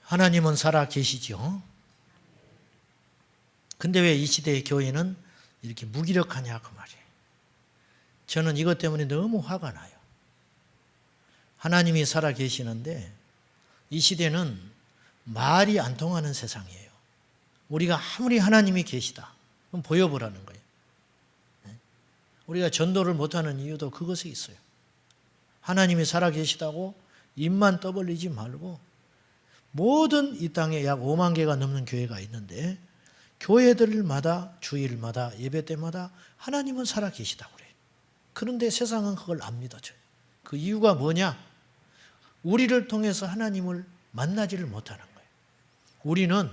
하나님은 살아 계시죠. 근데 왜 이 시대의 교회는 이렇게 무기력하냐 그 말이에요. 저는 이것 때문에 너무 화가 나요. 하나님이 살아 계시는데 이 시대는 말이 안 통하는 세상이에요. 우리가 아무리 하나님이 계시다 그럼 보여보라는 거예요. 우리가 전도를 못하는 이유도 그것에 있어요. 하나님이 살아 계시다고 입만 떠벌리지 말고, 모든 이 땅에 약 5만 개가 넘는 교회가 있는데 교회들마다 주일마다 예배 때마다 하나님은 살아 계시다고 그래요. 그런데 세상은 그걸 안 믿어져요. 그 이유가 뭐냐? 우리를 통해서 하나님을 만나지를 못하는 거예요. 우리는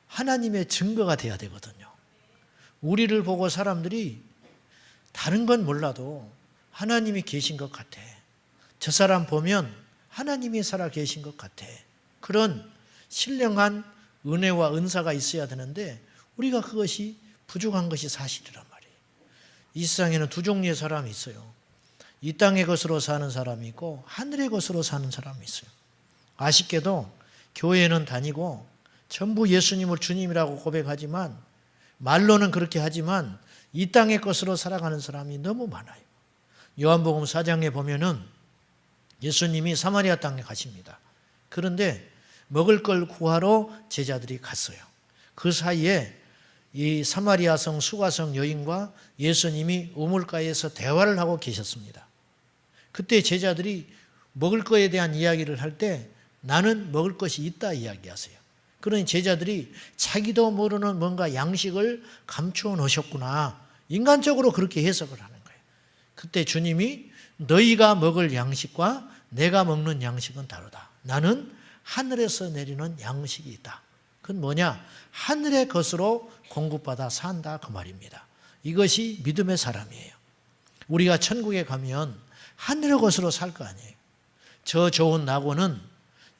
하나님의 증거가 돼야 되거든요. 우리를 보고 사람들이 다른 건 몰라도 하나님이 계신 것 같아. 저 사람 보면 하나님이 살아 계신 것 같아. 그런 신령한 은혜와 은사가 있어야 되는데 우리가 그것이 부족한 것이 사실이란 말이에요. 이 세상에는 두 종류의 사람이 있어요. 이 땅의 것으로 사는 사람이 있고 하늘의 것으로 사는 사람이 있어요. 아쉽게도 교회는 다니고 전부 예수님을 주님이라고 고백하지만, 말로는 그렇게 하지만 이 땅의 것으로 살아가는 사람이 너무 많아요. 요한복음 4장에 보면은 예수님이 사마리아 땅에 가십니다. 그런데 먹을 걸 구하러 제자들이 갔어요. 그 사이에 이 사마리아 성 수가성 여인과 예수님이 우물가에서 대화를 하고 계셨습니다. 그때 제자들이 먹을 것에 대한 이야기를 할 때 나는 먹을 것이 있다 이야기하세요. 그러니 제자들이 자기도 모르는 뭔가 양식을 감추어 놓으셨구나, 인간적으로 그렇게 해석을 하는 거예요. 그때 주님이 너희가 먹을 양식과 내가 먹는 양식은 다르다. 나는 하늘에서 내리는 양식이 있다. 그건 뭐냐? 하늘의 것으로 공급받아 산다 그 말입니다. 이것이 믿음의 사람이에요. 우리가 천국에 가면 하늘의 것으로 살 거 아니에요. 저 좋은 낙원은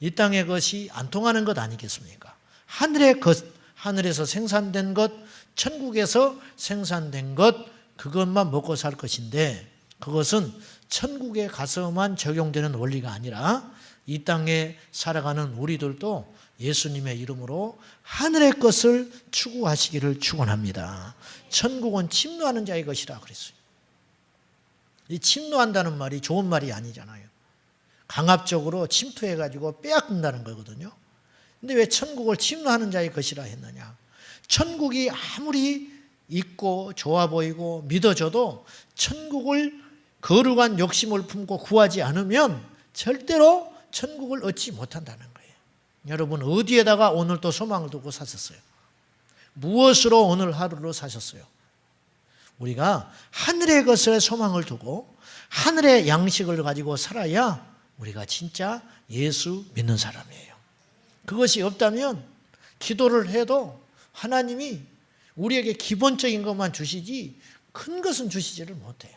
이 땅의 것이 안 통하는 것 아니겠습니까? 하늘의 것, 하늘에서 생산된 것, 천국에서 생산된 것, 그것만 먹고 살 것인데, 그것은 천국에 가서만 적용되는 원리가 아니라 이 땅에 살아가는 우리들도 예수님의 이름으로 하늘의 것을 추구하시기를 축원합니다. 천국은 침노하는 자의 것이라 그랬어요. 이 침노한다는 말이 좋은 말이 아니잖아요. 강압적으로 침투해가지고 빼앗긴다는 거거든요. 근데 왜 천국을 침노하는 자의 것이라 했느냐? 천국이 아무리 있고 좋아 보이고 믿어져도 천국을 거룩한 욕심을 품고 구하지 않으면 절대로 천국을 얻지 못한다는 거예요. 여러분, 어디에다가 오늘 또 소망을 두고 사셨어요? 무엇으로 오늘 하루를 사셨어요? 우리가 하늘의 것에 소망을 두고 하늘의 양식을 가지고 살아야 우리가 진짜 예수 믿는 사람이에요. 그것이 없다면 기도를 해도 하나님이 우리에게 기본적인 것만 주시지 큰 것은 주시지를 못해요.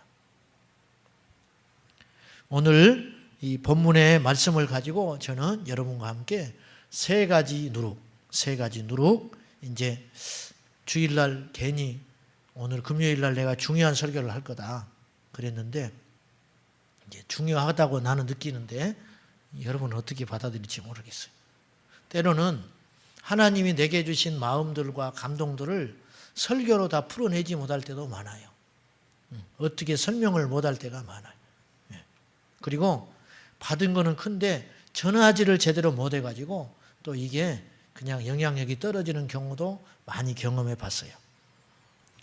오늘 이 본문의 말씀을 가지고 저는 여러분과 함께 세 가지 누룩, 이제 주일날 괜히 오늘 금요일날 내가 중요한 설교를 할 거다 그랬는데, 이제 중요하다고 나는 느끼는데 여러분은 어떻게 받아들일지 모르겠어요. 때로는 하나님이 내게 주신 마음들과 감동들을 설교로 다 풀어내지 못할 때도 많아요. 어떻게 설명을 못할 때가 많아요. 그리고 받은 거는 큰데 전하지를 제대로 못해가지고 또 이게 그냥 영향력이 떨어지는 경우도 많이 경험해 봤어요.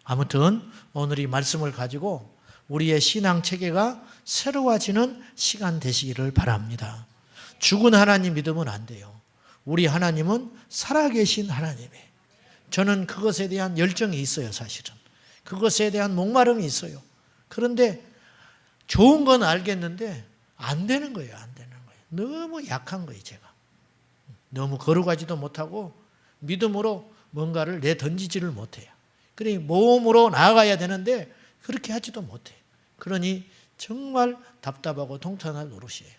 아무튼 오늘 이 말씀을 가지고 우리의 신앙 체계가 새로워지는 시간 되시기를 바랍니다. 죽은 하나님 믿으면 안 돼요. 우리 하나님은 살아계신 하나님이에요. 저는 그것에 대한 열정이 있어요. 사실은 그것에 대한 목마름이 있어요. 그런데 좋은 건 알겠는데 안 되는 거예요. 안 되는 거예요. 너무 약한 거예요. 제가 너무 거룩하지도 못하고 믿음으로 뭔가를 내던지지를 못해요. 그러니 모험으로 나아가야 되는데 그렇게 하지도 못해요. 그러니 정말 답답하고 통탄할 노릇이에요.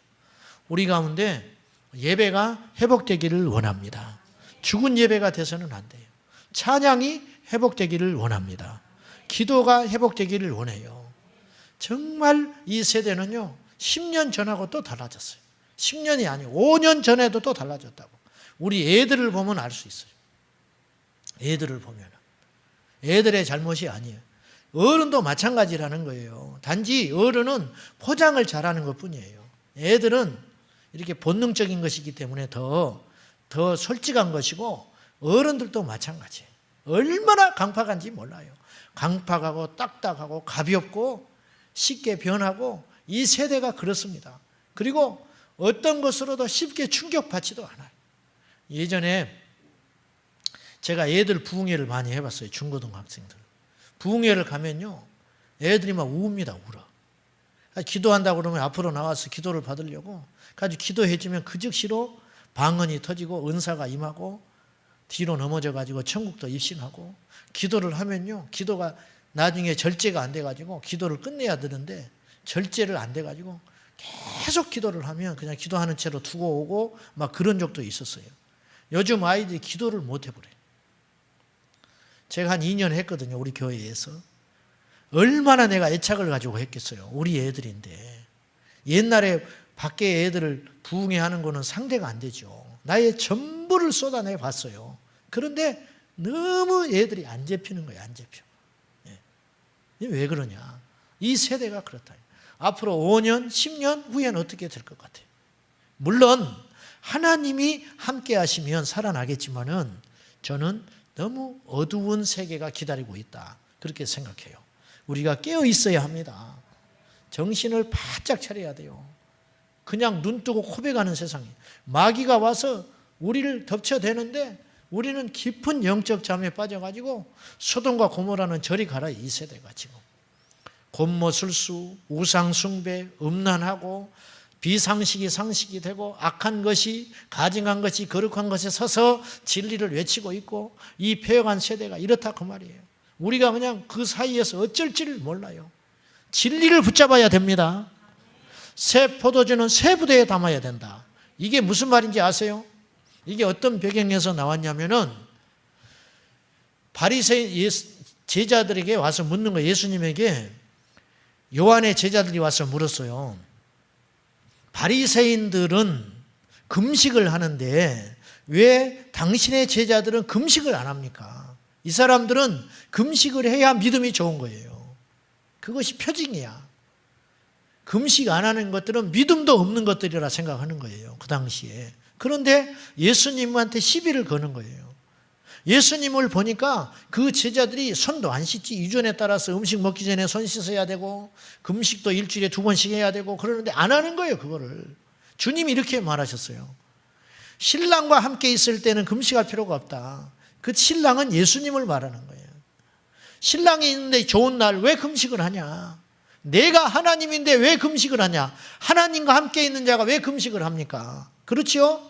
우리 가운데 예배가 회복되기를 원합니다. 죽은 예배가 돼서는 안 돼요. 찬양이 회복되기를 원합니다. 기도가 회복되기를 원해요. 정말 이 세대는요 10년 전하고 또 달라졌어요. 10년이 아니고 5년 전에도 또 달라졌다고. 우리 애들을 보면 알 수 있어요. 애들을 보면. 애들의 잘못이 아니에요. 어른도 마찬가지라는 거예요. 단지 어른은 포장을 잘하는 것뿐이에요. 애들은 이렇게 본능적인 것이기 때문에 더 솔직한 것이고, 어른들도 마찬가지예요. 얼마나 강팍한지 몰라요. 강팍하고 딱딱하고 가볍고 쉽게 변하고, 이 세대가 그렇습니다. 그리고 어떤 것으로도 쉽게 충격받지도 않아요. 예전에 제가 애들 부흥회를 많이 해봤어요. 중고등학생들. 부흥회를 가면요, 애들이 막 웁니다. 울어. 기도한다고 그러면 앞으로 나와서 기도를 받으려고 가지고 기도해주면 그 즉시로 방언이 터지고 은사가 임하고 뒤로 넘어져가지고 천국도 입신하고, 기도를 하면요, 기도가 나중에 절제가 안 돼가지고 기도를 끝내야 되는데 절제를 안 돼가지고 계속 기도를 하면 그냥 기도하는 채로 두고 오고 막 그런 적도 있었어요. 요즘 아이들이 기도를 못 해버려요. 제가 한 2년 했거든요, 우리 교회에서. 얼마나 내가 애착을 가지고 했겠어요. 우리 애들인데. 옛날에 밖에 애들을 부흥회 하는 거는 상대가 안 되죠. 나의 전부를 쏟아내 봤어요. 그런데 너무 애들이 안 잡히는 거예요. 안 잡혀. 왜 그러냐. 이 세대가 그렇다. 앞으로 5년, 10년 후에는 어떻게 될 것 같아요? 물론 하나님이 함께 하시면 살아나겠지만은 저는 너무 어두운 세계가 기다리고 있다, 그렇게 생각해요. 우리가 깨어 있어야 합니다. 정신을 바짝 차려야 돼요. 그냥 눈 뜨고 고백하는 세상이, 마귀가 와서 우리를 덮쳐대는데 우리는 깊은 영적 잠에 빠져가지고 소돔과 고모라는 저리 가라. 이 세대가 지금 곤모술수, 우상숭배, 음란하고 비상식이 상식이 되고 악한 것이, 가증한 것이 거룩한 것에 서서 진리를 외치고 있고, 이 폐역한 세대가 이렇다 그 말이에요. 우리가 그냥 그 사이에서 어쩔 줄 몰라요. 진리를 붙잡아야 됩니다. 새 포도주는 새 부대에 담아야 된다. 이게 무슨 말인지 아세요? 이게 어떤 배경에서 나왔냐면은, 바리새인 제자들에게 와서 묻는 거예요. 예수님에게 요한의 제자들이 와서 물었어요. 바리새인들은 금식을 하는데 왜 당신의 제자들은 금식을 안 합니까? 이 사람들은 금식을 해야 믿음이 좋은 거예요. 그것이 표징이야. 금식 안 하는 것들은 믿음도 없는 것들이라 생각하는 거예요, 그 당시에. 그런데 예수님한테 시비를 거는 거예요. 예수님을 보니까 그 제자들이 손도 안 씻지. 유전에 따라서 음식 먹기 전에 손 씻어야 되고 금식도 일주일에 2번씩 해야 되고 그러는데 안 하는 거예요, 그거를. 주님이 이렇게 말하셨어요. 신랑과 함께 있을 때는 금식할 필요가 없다. 그 신랑은 예수님을 말하는 거예요. 신랑이 있는데 좋은 날 왜 금식을 하냐? 내가 하나님인데 왜 금식을 하냐? 하나님과 함께 있는 자가 왜 금식을 합니까? 그렇지요?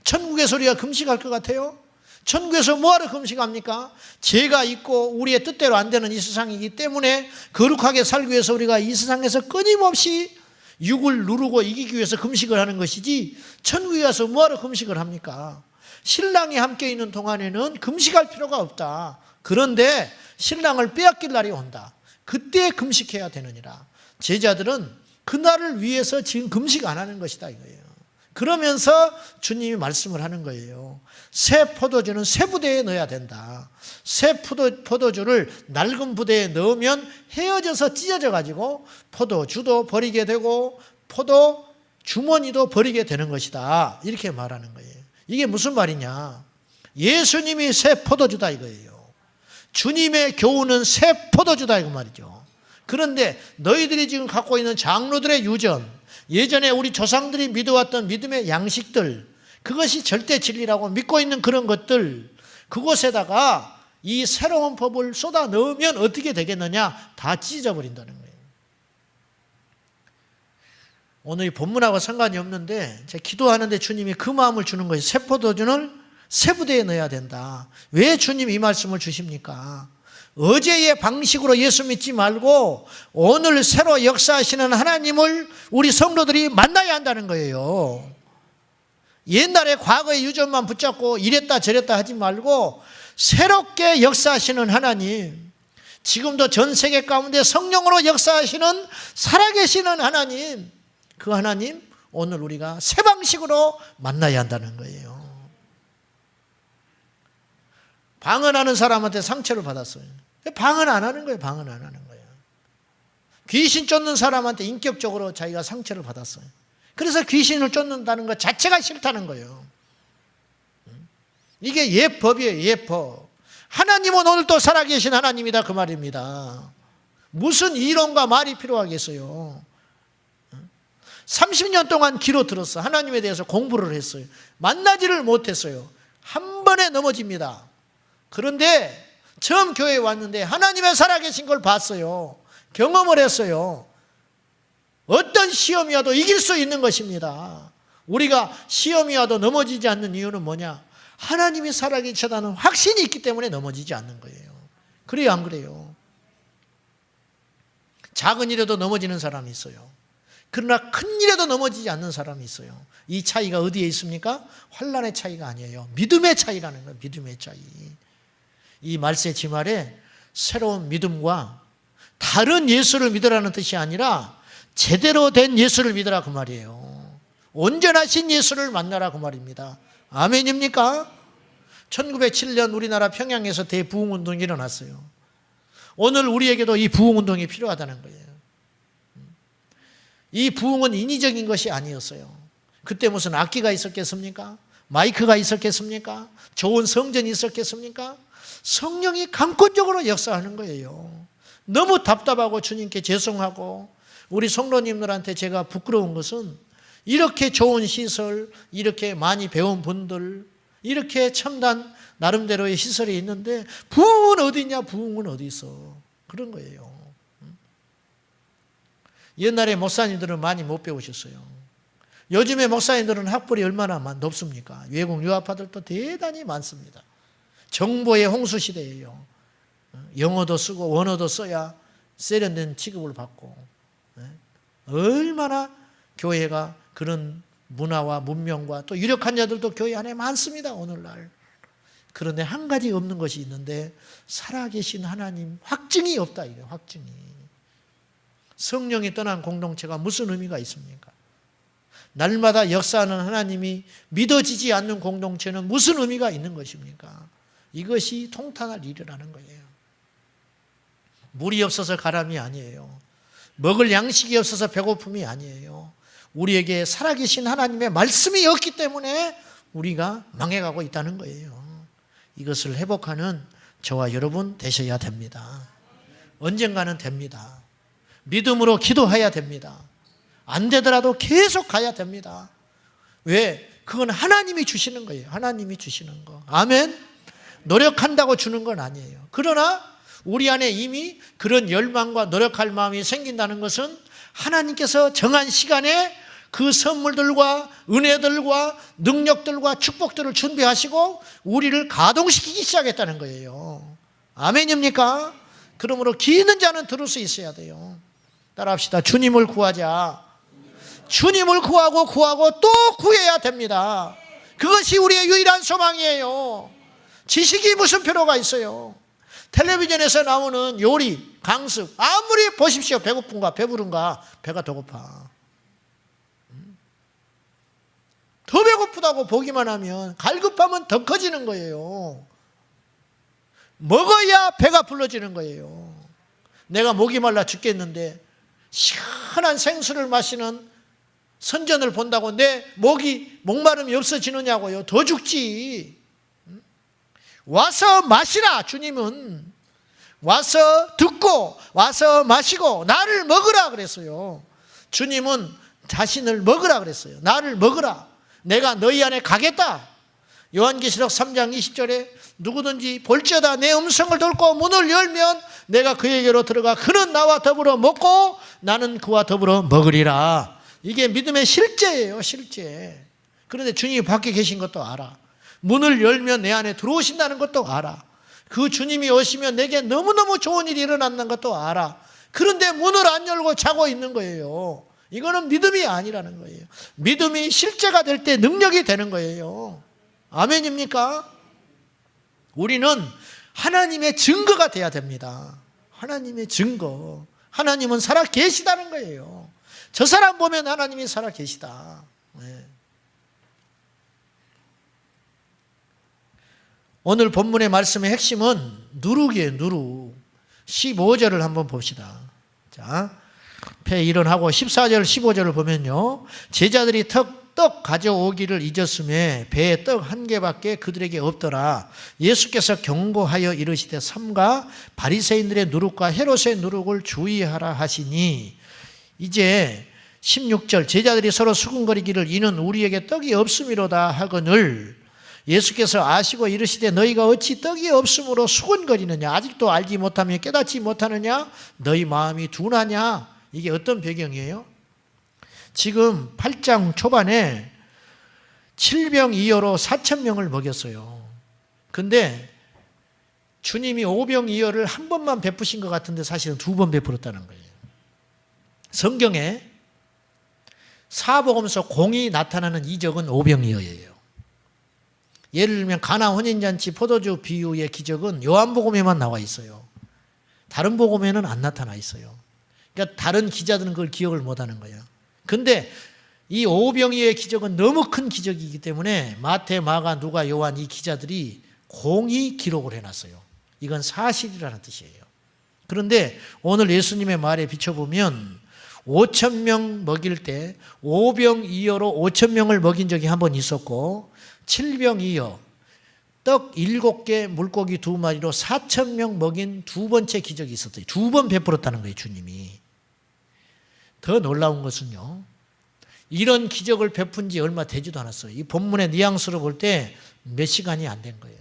천국에서 우리가 금식할 것 같아요? 천국에서 뭐하러 금식합니까? 죄가 있고 우리의 뜻대로 안 되는 이 세상이기 때문에 거룩하게 살기 위해서 우리가 이 세상에서 끊임없이 육을 누르고 이기기 위해서 금식을 하는 것이지, 천국에 가서 뭐하러 금식을 합니까? 신랑이 함께 있는 동안에는 금식할 필요가 없다. 그런데 신랑을 빼앗길 날이 온다. 그때 금식해야 되느니라. 제자들은 그날을 위해서 지금 금식 안 하는 것이다 이거예요. 그러면서 주님이 말씀을 하는 거예요. 새 포도주는 새 부대에 넣어야 된다. 새 포도주를 낡은 부대에 넣으면 헤어져서 찢어져 가지고 포도주도 버리게 되고 포도 주머니도 버리게 되는 것이다. 이렇게 말하는 거예요. 이게 무슨 말이냐? 예수님이 새 포도주다 이거예요. 주님의 교훈은 새 포도주다 이거 말이죠. 그런데 너희들이 지금 갖고 있는 장로들의 유전, 예전에 우리 조상들이 믿어왔던 믿음의 양식들, 그것이 절대 진리라고 믿고 있는 그런 것들, 그곳에다가 이 새로운 법을 쏟아 넣으면 어떻게 되겠느냐? 다 찢어버린다는 거예요. 오늘 이 본문하고 상관이 없는데 제가 기도하는데 주님이 그 마음을 주는 거예요. 새 포도주를 새 부대에 넣어야 된다. 왜 주님이 이 말씀을 주십니까? 어제의 방식으로 예수 믿지 말고 오늘 새로 역사하시는 하나님을 우리 성도들이 만나야 한다는 거예요. 옛날에 과거의 유전만 붙잡고 이랬다 저랬다 하지 말고 새롭게 역사하시는 하나님, 지금도 전 세계 가운데 성령으로 역사하시는 살아계시는 하나님, 그 하나님 오늘 우리가 새 방식으로 만나야 한다는 거예요. 방언하는 사람한테 상처를 받았어요. 방언 안 하는 거예요. 방언 안 하는 거예요. 귀신 쫓는 사람한테 인격적으로 자기가 상처를 받았어요. 그래서 귀신을 쫓는다는 것 자체가 싫다는 거예요. 이게 예법이에요. 예법. 하나님은 오늘도 살아계신 하나님이다 그 말입니다. 무슨 이론과 말이 필요하겠어요. 30년 동안 귀로 들었어. 하나님에 대해서 공부를 했어요. 만나지를 못했어요. 한 번에 넘어집니다. 그런데 처음 교회에 왔는데 하나님의 살아계신 걸 봤어요. 경험을 했어요. 어떤 시험이 와도 이길 수 있는 것입니다. 우리가 시험이 와도 넘어지지 않는 이유는 뭐냐? 하나님이 살아계시다는 확신이 있기 때문에 넘어지지 않는 거예요. 그래요, 안 그래요? 작은 일에도 넘어지는 사람이 있어요. 그러나 큰 일에도 넘어지지 않는 사람이 있어요. 이 차이가 어디에 있습니까? 환난의 차이가 아니에요. 믿음의 차이라는 거예요. 믿음의 차이. 이 말세 지말에 새로운 믿음과 다른 예수를 믿으라는 뜻이 아니라 제대로 된 예수를 믿으라 그 말이에요. 온전하신 예수를 만나라 그 말입니다. 아멘입니까? 1907년 우리나라 평양에서 대부흥운동이 일어났어요. 오늘 우리에게도 이 부흥운동이 필요하다는 거예요. 이 부흥은 인위적인 것이 아니었어요. 그때 무슨 악기가 있었겠습니까? 마이크가 있었겠습니까? 좋은 성전이 있었겠습니까? 성령이 강권적으로 역사하는 거예요. 너무 답답하고 주님께 죄송하고 우리 성도님들한테 제가 부끄러운 것은 이렇게 좋은 시설, 이렇게 많이 배운 분들, 이렇게 첨단 나름대로의 시설이 있는데 부흥은 어디 있냐? 부흥은 어디 있어? 그런 거예요. 옛날에 목사님들은 많이 못 배우셨어요. 요즘에 목사님들은 학벌이 얼마나 높습니까? 외국 유학파들도 대단히 많습니다. 정보의 홍수 시대예요. 영어도 쓰고 원어도 써야 세련된 취급을 받고, 얼마나 교회가 그런 문화와 문명과 또 유력한 자들도 교회 안에 많습니다. 오늘날. 그런데 한 가지 없는 것이 있는데 살아계신 하나님 확증이 없다. 이게 확증이. 성령이 떠난 공동체가 무슨 의미가 있습니까? 날마다 역사하는 하나님이 믿어지지 않는 공동체는 무슨 의미가 있는 것입니까? 이것이 통탄할 일이라는 거예요. 물이 없어서 가람이 아니에요. 먹을 양식이 없어서 배고픔이 아니에요. 우리에게 살아계신 하나님의 말씀이 없기 때문에 우리가 망해가고 있다는 거예요. 이것을 회복하는 저와 여러분 되셔야 됩니다. 언젠가는 됩니다. 믿음으로 기도해야 됩니다. 안 되더라도 계속 가야 됩니다. 왜? 그건 하나님이 주시는 거예요. 하나님이 주시는 거. 아멘? 노력한다고 주는 건 아니에요. 그러나 우리 안에 이미 그런 열망과 노력할 마음이 생긴다는 것은 하나님께서 정한 시간에 그 선물들과 은혜들과 능력들과 축복들을 준비하시고 우리를 가동시키기 시작했다는 거예요. 아멘입니까? 그러므로 귀 있는 자는 들을 수 있어야 돼요. 따라합시다. 주님을 구하자. 주님을 구하고 또 구해야 됩니다. 그것이 우리의 유일한 소망이에요. 지식이 무슨 필요가 있어요? 텔레비전에서 나오는 요리, 강습 아무리 보십시오. 배고픈가 배부른가 배가 더 고파. 더 배고프다고 보기만 하면 갈급하면 더 커지는 거예요. 먹어야 배가 불러지는 거예요. 내가 목이 말라 죽겠는데 시원한 생수를 마시는 선전을 본다고 내 목마름이 없어지느냐고요. 더 죽지. 와서 마시라. 주님은 와서 듣고 와서 마시고 나를 먹으라 그랬어요. 주님은 자신을 먹으라 그랬어요. 나를 먹으라. 내가 너희 안에 가겠다. 요한계시록 3장 20절에 누구든지 볼지어다 내 음성을 듣고 문을 열면 내가 그에게로 들어가 그는 나와 더불어 먹고 나는 그와 더불어 먹으리라. 이게 믿음의 실제예요. 실제. 그런데 주님이 밖에 계신 것도 알아. 문을 열면 내 안에 들어오신다는 것도 알아. 그 주님이 오시면 내게 너무너무 좋은 일이 일어난다는 것도 알아. 그런데 문을 안 열고 자고 있는 거예요. 이거는 믿음이 아니라는 거예요. 믿음이 실제가 될 때 능력이 되는 거예요. 아멘입니까? 우리는 하나님의 증거가 돼야 됩니다. 하나님의 증거. 하나님은 살아 계시다는 거예요. 저 사람 보면 하나님이 살아 계시다. 네. 오늘 본문의 말씀의 핵심은 누룩이에요. 누룩. 15절을 한번 봅시다. 자, 배 일어나고 14절 15절을 보면요, 제자들이 떡 가져오기를 잊었음에 배에 떡 한 개밖에 그들에게 없더라. 예수께서 경고하여 이르시되 삼가 바리새인들의 누룩과 헤롯의 누룩을 주의하라 하시니, 이제 16절 제자들이 서로 수군거리기를 이는 우리에게 떡이 없음이로다 하거늘 예수께서 아시고 이르시되 너희가 어찌 떡이 없음으로 수군거리느냐, 아직도 알지 못하며 깨닫지 못하느냐, 너희 마음이 둔하냐. 이게 어떤 배경이에요? 지금 8장 초반에 7병2여로 4,000명을 먹였어요. 근데 주님이 5병2여를 한 번만 베푸신 것 같은데 사실은 2번 베풀었다는 거예요. 성경에 사복음서 공이 나타나는 이적은 5병2여예요. 예를 들면 가나 혼인잔치 포도주 비유의 기적은 요한복음에만 나와 있어요. 다른 복음에는 안 나타나 있어요. 그러니까 다른 기자들은 그걸 기억을 못하는 거예요. 근데 이 5병이의 기적은 너무 큰 기적이기 때문에 마태, 마가, 누가, 요한 이 기자들이 공히 기록을 해놨어요. 이건 사실이라는 뜻이에요. 그런데 오늘 예수님의 말에 비춰보면 5,000명 먹일 때 5병2여로 5,000명을 먹인 적이 한 번 있었고, 7병2여 떡 7개 물고기 2마리로 4,000명 먹인 두 번째 기적이 있었어요. 2번 베풀었다는 거예요, 주님이. 더 놀라운 것은요, 이런 기적을 베푼 지 얼마 되지도 않았어요. 이 본문의 뉘앙스로 볼 때 몇 시간이 안 된 거예요.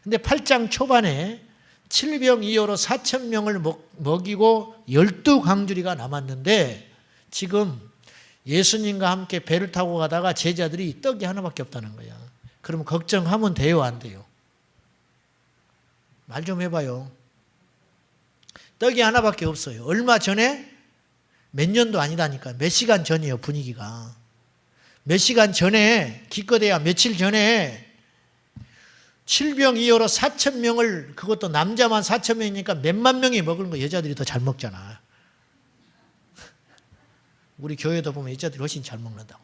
근데 8장 초반에 7병2여로 4,000명을 먹이고 12광주리가 남았는데, 지금 예수님과 함께 배를 타고 가다가 제자들이 떡이 하나밖에 없다는 거야. 그럼 걱정하면 돼요, 안 돼요? 말 좀 해봐요. 떡이 하나밖에 없어요. 얼마 전에, 몇 년도 아니다니까, 몇 시간 전이에요, 분위기가. 몇 시간 전에, 기껏해야 며칠 전에 7병2여로 4,000명을, 그것도 남자만 4,000명이니까 몇만 명이 먹은 거, 여자들이 더 잘 먹잖아. 우리 교회도 보면 여자들이 훨씬 잘 먹는다고.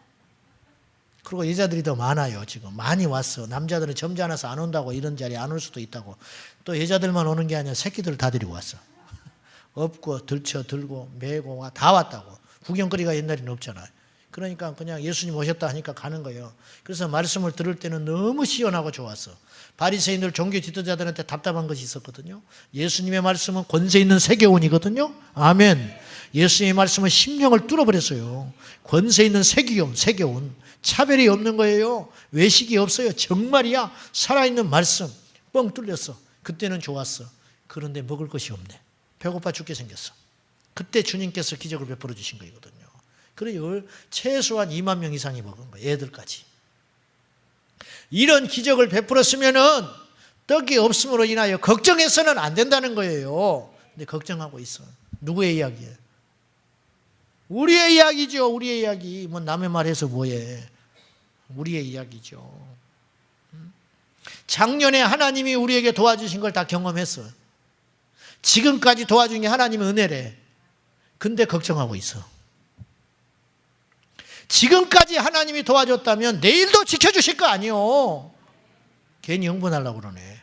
그리고 여자들이 더 많아요. 지금 많이 왔어. 남자들은 점잖아서 안 온다고, 이런 자리에 안 올 수도 있다고. 또 여자들만 오는 게 아니라 새끼들 다 데리고 왔어. 업고 들쳐 들고 메고 다 왔다고. 구경거리가 옛날에는 없잖아요. 그러니까 그냥 예수님 오셨다 하니까 가는 거예요. 그래서 말씀을 들을 때는 너무 시원하고 좋았어. 바리새인들 종교 지도자들한테 답답한 것이 있었거든요. 예수님의 말씀은 권세 있는 세계온이거든요. 아멘. 예수님의 말씀은 심령을 뚫어버렸어요. 권세 있는 세계온. 차별이 없는 거예요. 외식이 없어요. 정말이야. 살아있는 말씀. 뻥 뚫렸어. 그때는 좋았어. 그런데 먹을 것이 없네. 배고파 죽게 생겼어. 그때 주님께서 기적을 베풀어 주신 거거든요. 그래요. 최소한 2만 명 이상이 먹은 거예요. 애들까지. 이런 기적을 베풀었으면은 떡이 없음으로 인하여 걱정해서는 안 된다는 거예요. 근데 걱정하고 있어. 누구의 이야기예요? 우리의 이야기죠. 우리의 이야기. 뭐 남의 말해서 뭐해. 우리의 이야기죠. 작년에 하나님이 우리에게 도와주신 걸 다 경험했어. 지금까지 도와준 게 하나님의 은혜래. 근데 걱정하고 있어. 지금까지 하나님이 도와줬다면 내일도 지켜주실 거 아니요. 괜히 흥분하려고 그러네.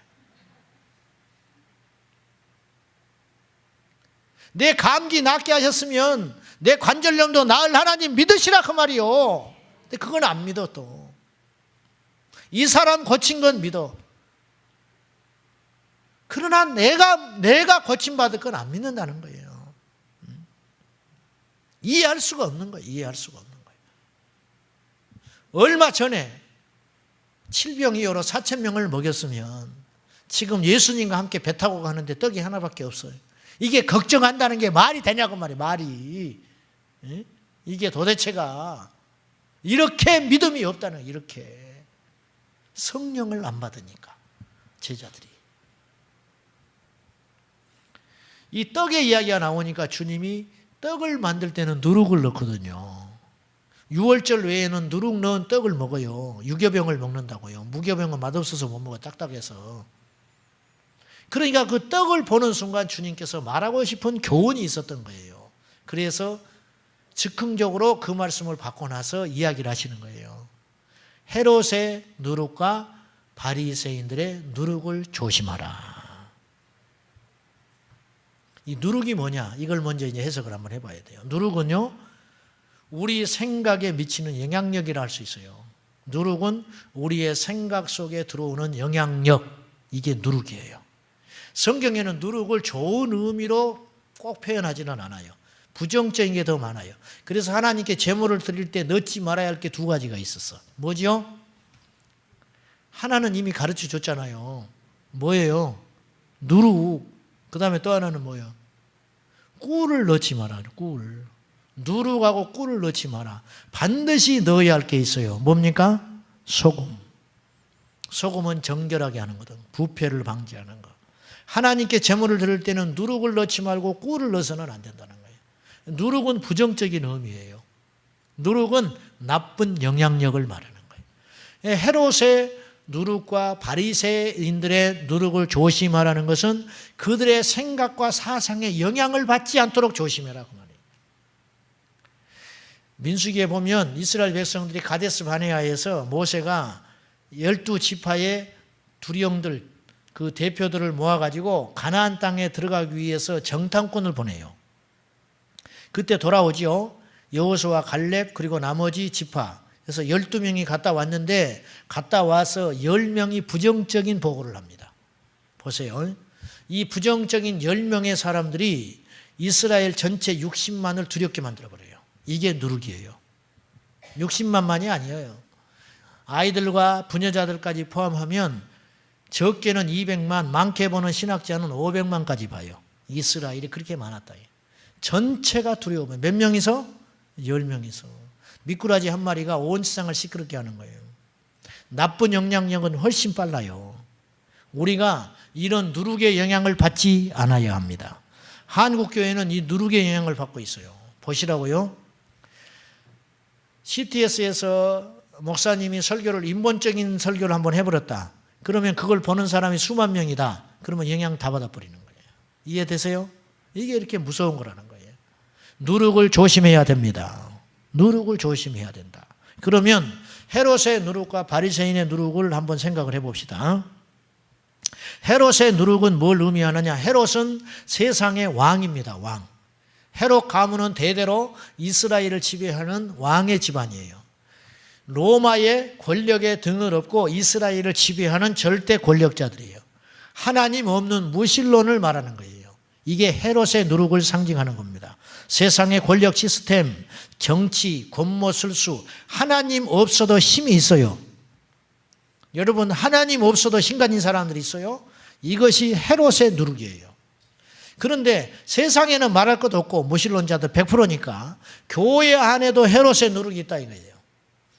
내 감기 낫게 하셨으면 내 관절염도 나을 하나님 믿으시라 그 말이요. 근데 그건 안 믿어 또. 이 사람 고친 건 믿어. 그러나 내가 고침받을 건 안 믿는다는 거예요. 이해할 수가 없는 거예요. 이해할 수가 없는 거예요. 얼마 전에 7병2여로 4,000명을 먹였으면 지금 예수님과 함께 배 타고 가는데 떡이 하나밖에 없어요. 이게 걱정한다는 게 말이 되냐고 말이에요. 말이. 이게 도대체가 이렇게 믿음이 없다는, 이렇게 성령을 안 받으니까 제자들이. 이 떡의 이야기가 나오니까 주님이 떡을 만들 때는 누룩을 넣거든요. 유월절 외에는 누룩 넣은 떡을 먹어요. 유교병을 먹는다고요. 무교병은 맛없어서 못 먹어. 딱딱해서. 그러니까 그 떡을 보는 순간 주님께서 말하고 싶은 교훈이 있었던 거예요. 그래서 즉흥적으로 그 말씀을 받고 나서 이야기를 하시는 거예요. 헤롯의 누룩과 바리새인들의 누룩을 조심하라. 이 누룩이 뭐냐? 이걸 먼저 이제 해석을 한번 해봐야 돼요. 누룩은요, 우리 생각에 미치는 영향력이라 할 수 있어요. 누룩은 우리의 생각 속에 들어오는 영향력, 이게 누룩이에요. 성경에는 누룩을 좋은 의미로 꼭 표현하지는 않아요. 부정적인 게 더 많아요. 그래서 하나님께 제물을 드릴 때 넣지 말아야 할 게 두 가지가 있었어. 뭐죠? 하나는 이미 가르쳐 줬잖아요. 뭐예요? 누룩. 그 다음에 또 하나는 뭐예요? 꿀을 넣지 마라. 꿀. 누룩하고 꿀을 넣지 마라. 반드시 넣어야 할 게 있어요. 뭡니까? 소금. 소금은 정결하게 하는 거든. 부패를 방지하는 거. 하나님께 제물을 드릴 때는 누룩을 넣지 말고 꿀을 넣어서는 안 된다는 거예요. 누룩은 부정적인 의미예요. 누룩은 나쁜 영향력을 말하는 거예요. 헤롯의 누룩과 바리새인들의 누룩을 조심하라는 것은 그들의 생각과 사상에 영향을 받지 않도록 조심해라 그 말이에요. 민수기에 보면 이스라엘 백성들이 가데스 바네아에서 모세가 12지파의 두령들 그 대표들을 모아가지고 가나안 땅에 들어가기 위해서 정탐꾼을 보내요. 그때 돌아오지요. 여호수아, 갈렙 그리고 나머지 지파 그래서 12명이 갔다 왔는데 갔다 와서 10명이 부정적인 보고를 합니다. 보세요. 이 부정적인 10명의 사람들이 이스라엘 전체 60만을 두렵게 만들어버려요. 이게 누룩이에요. 60만만이 아니에요. 아이들과 부녀자들까지 포함하면 적게는 200만, 많게 보는 신학자는 500만까지 봐요. 이스라엘이 그렇게 많았다. 전체가 두려워요. 몇 명이서? 10명이서. 미꾸라지 한 마리가 온 세상을 시끄럽게 하는 거예요. 나쁜 영향력은 훨씬 빨라요. 우리가 이런 누룩의 영향을 받지 않아야 합니다. 한국교회는 이 누룩의 영향을 받고 있어요. 보시라고요. CTS에서 목사님이 설교를 인본적인 설교를 한번 해버렸다. 그러면 그걸 보는 사람이 수만 명이다. 그러면 영향 다 받아버리는 거예요. 이해되세요? 이게 이렇게 무서운 거라는 거예요. 누룩을 조심해야 됩니다. 누룩을 조심해야 된다. 그러면 헤롯의 누룩과 바리새인의 누룩을 한번 생각을 해봅시다. 헤롯의 누룩은 뭘 의미하느냐? 헤롯은 세상의 왕입니다. 왕. 헤롯 가문은 대대로 이스라엘을 지배하는 왕의 집안이에요. 로마의 권력에 등을 업고 이스라엘을 지배하는 절대 권력자들이에요. 하나님 없는 무신론을 말하는 거예요. 이게 헤롯의 누룩을 상징하는 겁니다. 세상의 권력 시스템, 정치, 권모술수, 하나님 없어도 힘이 있어요. 여러분, 하나님 없어도 힘 가진 사람들이 있어요. 이것이 헤롯의 누룩이에요. 그런데 세상에는 말할 것도 없고 무신론자들 100%니까 교회 안에도 헤롯의 누룩이 있다 이거예요.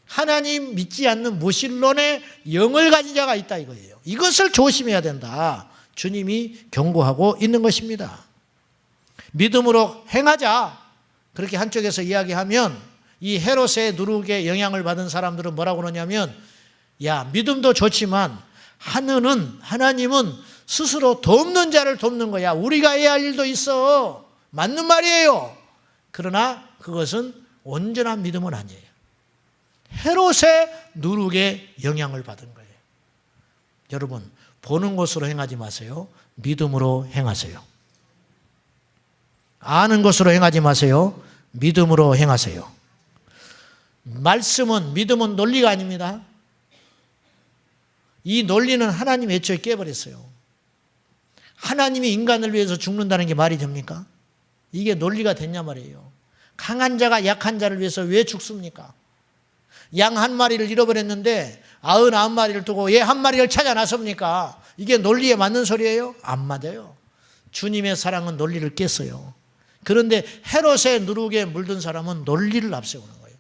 하나님 믿지 않는 무신론의 영을 가진 자가 있다 이거예요. 이것을 조심해야 된다. 주님이 경고하고 있는 것입니다. 믿음으로 행하자. 그렇게 한쪽에서 이야기하면 이 헤롯의 누룩에 영향을 받은 사람들은 뭐라고 그러냐면 야, 믿음도 좋지만 하나님은 스스로 돕는 자를 돕는 거야. 우리가 해야 할 일도 있어. 맞는 말이에요. 그러나 그것은 온전한 믿음은 아니에요. 헤롯의 누룩에 영향을 받은 거예요. 여러분, 보는 것으로 행하지 마세요. 믿음으로 행하세요. 아는 것으로 행하지 마세요. 믿음으로 행하세요. 말씀은, 믿음은 논리가 아닙니다. 이 논리는 하나님 애초에 깨버렸어요. 하나님이 인간을 위해서 죽는다는 게 말이 됩니까? 이게 논리가 됐냐 말이에요. 강한 자가 약한 자를 위해서 왜 죽습니까? 양 한 마리를 잃어버렸는데 99마리를 두고 얘 한 마리를 찾아 나섭니까? 이게 논리에 맞는 소리예요? 안 맞아요. 주님의 사랑은 논리를 깼어요. 그런데 헤롯의 누룩에 물든 사람은 논리를 앞세우는 거예요.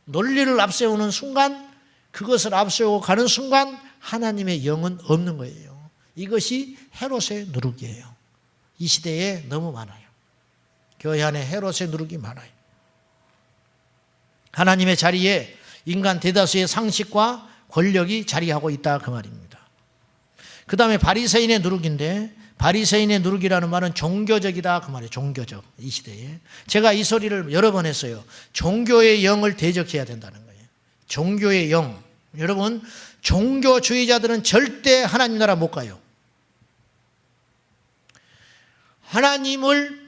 논리를 앞세우는 순간, 그것을 앞세우고 가는 순간 하나님의 영은 없는 거예요. 이것이 헤롯의 누룩이에요. 이 시대에 너무 많아요. 교회 안에 헤롯의 누룩이 많아요. 하나님의 자리에 인간 대다수의 상식과 권력이 자리하고 있다 그 말입니다. 그 다음에 바리새인의 누룩인데 바리새인의 누룩이라는 말은 종교적이다 그 말이에요. 종교적. 이 시대에. 제가 이 소리를 여러 번 했어요. 종교의 영을 대적해야 된다는 거예요. 종교의 영. 여러분, 종교주의자들은 절대 하나님 나라 못 가요. 하나님을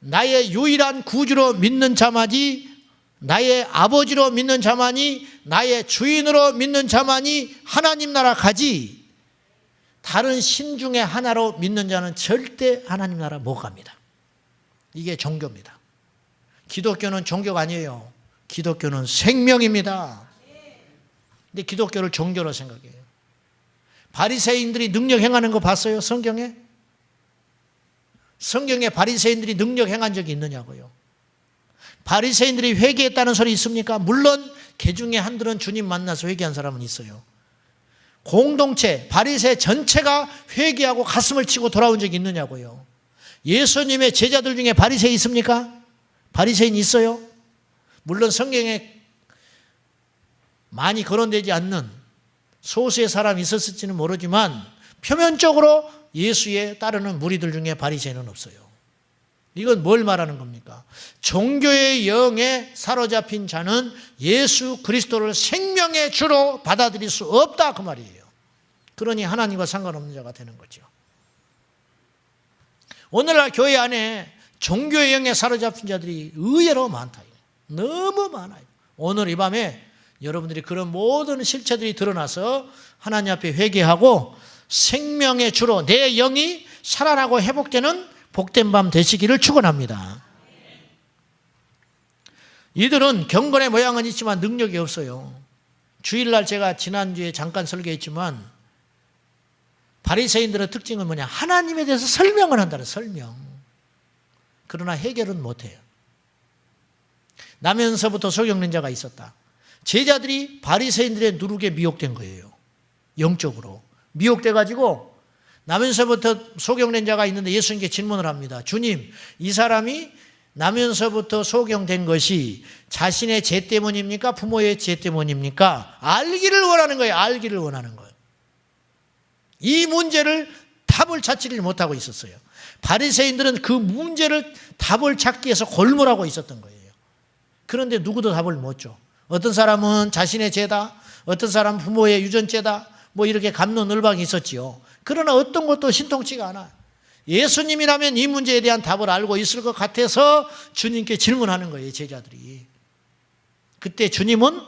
나의 유일한 구주로 믿는 자만이, 나의 아버지로 믿는 자만이, 나의 주인으로 믿는 자만이 하나님 나라 가지, 다른 신 중에 하나로 믿는 자는 절대 하나님 나라 못 갑니다. 이게 종교입니다. 기독교는 종교가 아니에요. 기독교는 생명입니다. 근데 기독교를 종교로 생각해요. 바리새인들이 능력 행하는 거 봤어요? 성경에? 성경에 바리새인들이 능력 행한 적이 있느냐고요. 바리새인들이 회개했다는 소리 있습니까? 물론 그 중에 한들은 주님 만나서 회개한 사람은 있어요. 공동체, 바리새 전체가 회개하고 가슴을 치고 돌아온 적이 있느냐고요. 예수님의 제자들 중에 바리새인 있습니까? 바리새인 있어요? 물론 성경에 많이 거론되지 않는 소수의 사람이 있었을지는 모르지만 표면적으로 예수에 따르는 무리들 중에 바리새인은 없어요. 이건 뭘 말하는 겁니까? 종교의 영에 사로잡힌 자는 예수 그리스도를 생명의 주로 받아들일 수 없다 그 말이에요. 그러니 하나님과 상관없는 자가 되는 거죠. 오늘날 교회 안에 종교의 영에 사로잡힌 자들이 의외로 많다. 너무 많아요. 오늘 이 밤에 여러분들이 그런 모든 실체들이 드러나서 하나님 앞에 회개하고 생명의 주로 내 영이 살아나고 회복되는 복된 밤 되시기를 축원합니다. 이들은 경건의 모양은 있지만 능력이 없어요. 주일날 제가 지난주에 잠깐 설교했지만 바리새인들의 특징은 뭐냐? 하나님에 대해서 설명을 한다는 설명. 그러나 해결은 못해요. 나면서부터 소경된 자가 있었다. 제자들이 바리새인들의 누룩에 미혹된 거예요. 영적으로. 미혹돼가지고 나면서부터 소경된 자가 있는데 예수님께 질문을 합니다. 주님, 이 사람이 나면서부터 소경된 것이 자신의 죄 때문입니까? 부모의 죄 때문입니까? 알기를 원하는 거예요. 알기를 원하는 거예요. 이 문제를 답을 찾지를 못하고 있었어요. 바리새인들은 그 문제를 답을 찾기 위해서 골몰하고 있었던 거예요. 그런데 누구도 답을 못 줘. 어떤 사람은 자신의 죄다, 어떤 사람은 부모의 유전죄다, 뭐 이렇게 갑론을박이 있었지요. 그러나 어떤 것도 신통치가 않아요. 예수님이라면 이 문제에 대한 답을 알고 있을 것 같아서 주님께 질문하는 거예요, 제자들이. 그때 주님은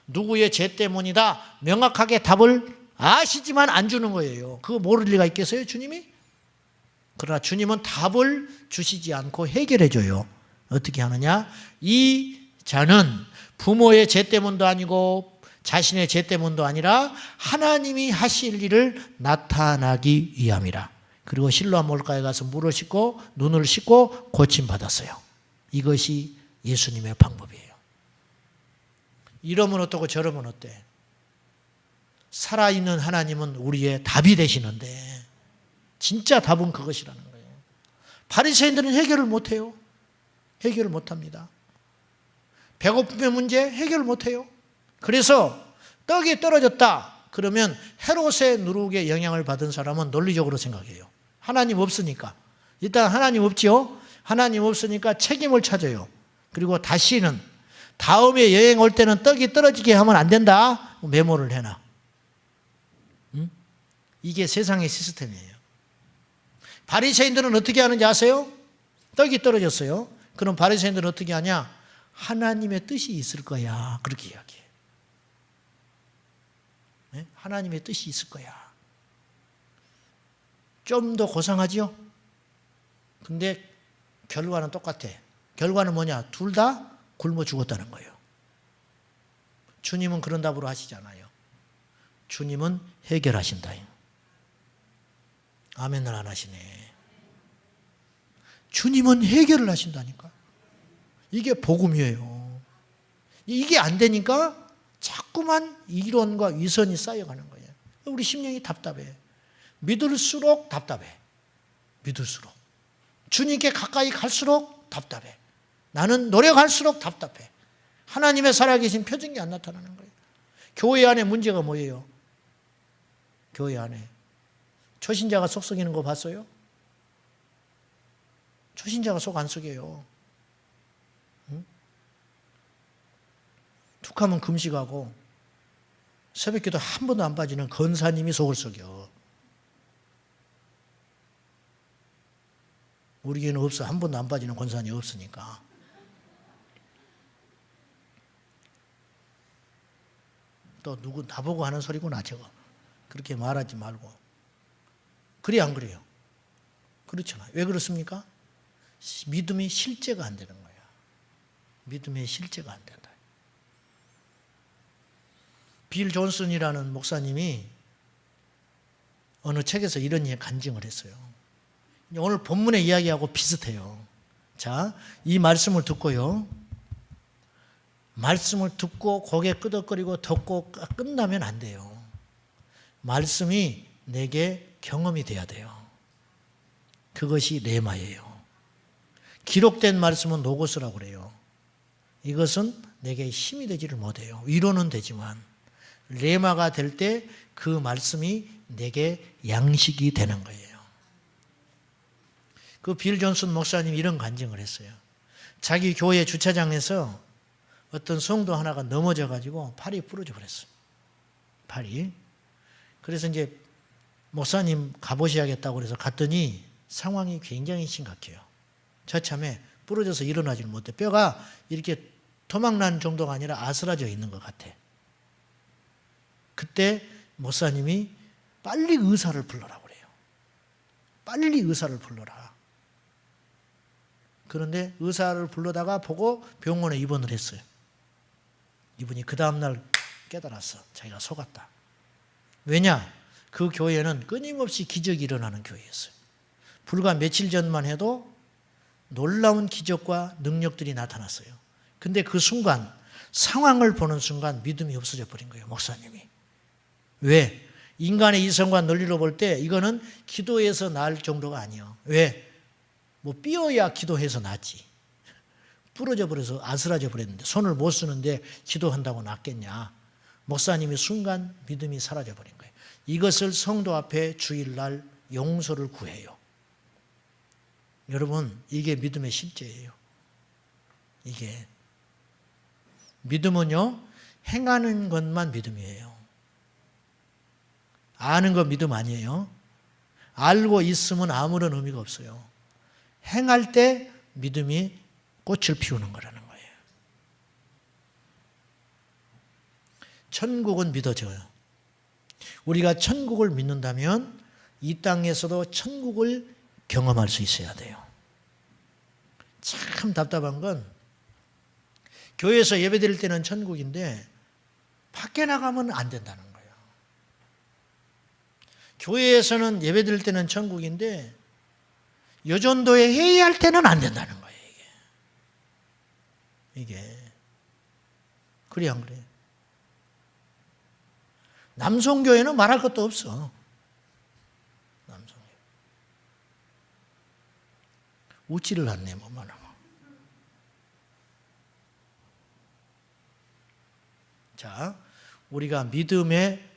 누구의 죄 때문이다 명확하게 답을 아시지만 안 주는 거예요. 그거 모를 리가 있겠어요, 주님이? 그러나 주님은 답을 주시지 않고 해결해 줘요. 어떻게 하느냐? 이 자는 부모의 죄 때문도 아니고 자신의 죄 때문도 아니라 하나님이 하실 일을 나타나기 위함이라. 그리고 실로암 몰가에 가서 물을 씻고 눈을 씻고 고침받았어요. 이것이 예수님의 방법이에요. 이러면 어떻고 저러면 어때? 살아있는 하나님은 우리의 답이 되시는데 진짜 답은 그것이라는 거예요. 바리새인들은 해결을 못해요. 해결을 못합니다. 배고픔의 문제 해결을 못해요. 그래서 떡이 떨어졌다 그러면 헤롯의 누룩의 영향을 받은 사람은 논리적으로 생각해요. 하나님 없으니까. 일단 하나님 없지요. 하나님 없으니까 책임을 찾아요. 그리고 다시는 다음에 여행 올 때는 떡이 떨어지게 하면 안 된다. 메모를 해놔. 이게 세상의 시스템이에요. 바리새인들은 어떻게 하는지 아세요? 떡이 떨어졌어요. 그럼 바리새인들은 어떻게 하냐? 하나님의 뜻이 있을 거야. 그렇게 이야기해요. 네? 하나님의 뜻이 있을 거야. 좀 더 고상하죠? 근데 결과는 똑같아. 결과는 뭐냐? 둘 다 굶어 죽었다는 거예요. 주님은 그런 답으로 하시잖아요. 주님은 해결하신다. 아멘을 안 하시네. 주님은 해결을 하신다니까. 이게 복음이에요. 이게 안 되니까 자꾸만 이론과 위선이 쌓여가는 거예요. 우리 심령이 답답해. 믿을수록 답답해. 믿을수록. 주님께 가까이 갈수록 답답해. 나는 노력할수록 답답해. 하나님의 살아계신 표징이 안 나타나는 거예요. 교회 안에 문제가 뭐예요? 교회 안에 초신자가 속 썩이는 거 봤어요? 초신자가 속 안 썩여요. 응? 툭하면 금식하고 새벽기도 한 번도 안 빠지는 권사님이 속을 썩여. 우리 교회는 없어. 한 번도 안 빠지는 권사님이 없으니까. 또 누구 나보고 하는 소리구나 저거. 그렇게 말하지 말고. 그래 안 그래요? 그렇잖아요. 왜 그렇습니까? 믿음이 실제가 안 되는 거야. 믿음의 실제가 안 된다. 빌 존슨이라는 목사님이 어느 책에서 이런 간증을 했어요. 오늘 본문의 이야기하고 비슷해요. 자, 이 말씀을 듣고요. 말씀을 듣고 고개 끄덕거리고 듣고 끝나면 안 돼요. 말씀이 내게 경험이 돼야 돼요. 그것이 레마예요. 기록된 말씀은 노고스라고 그래요. 이것은 내게 힘이 되지를 못해요. 위로는 되지만 레마가 될 때 그 말씀이 내게 양식이 되는 거예요. 그 빌 존슨 목사님이 이런 간증을 했어요. 자기 교회 주차장에서 어떤 성도 하나가 넘어져 가지고 팔이 부러져 버렸어요. 팔이. 그래서 이제 목사님 가보셔야겠다고 그래서 갔더니 상황이 굉장히 심각해요. 처참해. 부러져서 일어나지를 못해. 뼈가 이렇게 토막난 정도가 아니라 아스라져 있는 것 같아. 그때 목사님이 빨리 의사를 불러라고 그래요. 빨리 의사를 불러라. 그런데 의사를 불러다가 보고 병원에 입원을 했어요. 이분이 그 다음날 깨달았어. 자기가 속았다. 왜냐? 그 교회는 끊임없이 기적이 일어나는 교회였어요. 불과 며칠 전만 해도 놀라운 기적과 능력들이 나타났어요. 근데 그 순간, 상황을 보는 순간 믿음이 없어져 버린 거예요, 목사님이. 왜? 인간의 이성과 논리로 볼 때 이거는 기도해서 나을 정도가 아니에요. 왜? 뭐 삐어야 기도해서 낫지. 부러져 버려서 아스라져 버렸는데 손을 못 쓰는데 기도한다고 낫겠냐. 목사님이 순간 믿음이 사라져 버린 거예요. 이것을 성도 앞에 주일날 용서를 구해요. 여러분, 이게 믿음의 실제예요. 이게 믿음은요, 행하는 것만 믿음이에요. 아는 거 믿음 아니에요. 알고 있으면 아무런 의미가 없어요. 행할 때 믿음이 꽃을 피우는 거라는 거예요. 천국은 믿어져요. 우리가 천국을 믿는다면 이 땅에서도 천국을 경험할 수 있어야 돼요. 참 답답한 건 교회에서 예배드릴 때는 천국인데 밖에 나가면 안 된다는 거예요. 교회에서는 예배드릴 때는 천국인데 여전도에 회의할 때는 안 된다는 거예요. 이게 그래 안 그래? 남성교회는 말할 것도 없어. 남성교회 웃지를 않네 뭐만 하면. 자, 우리가 믿음의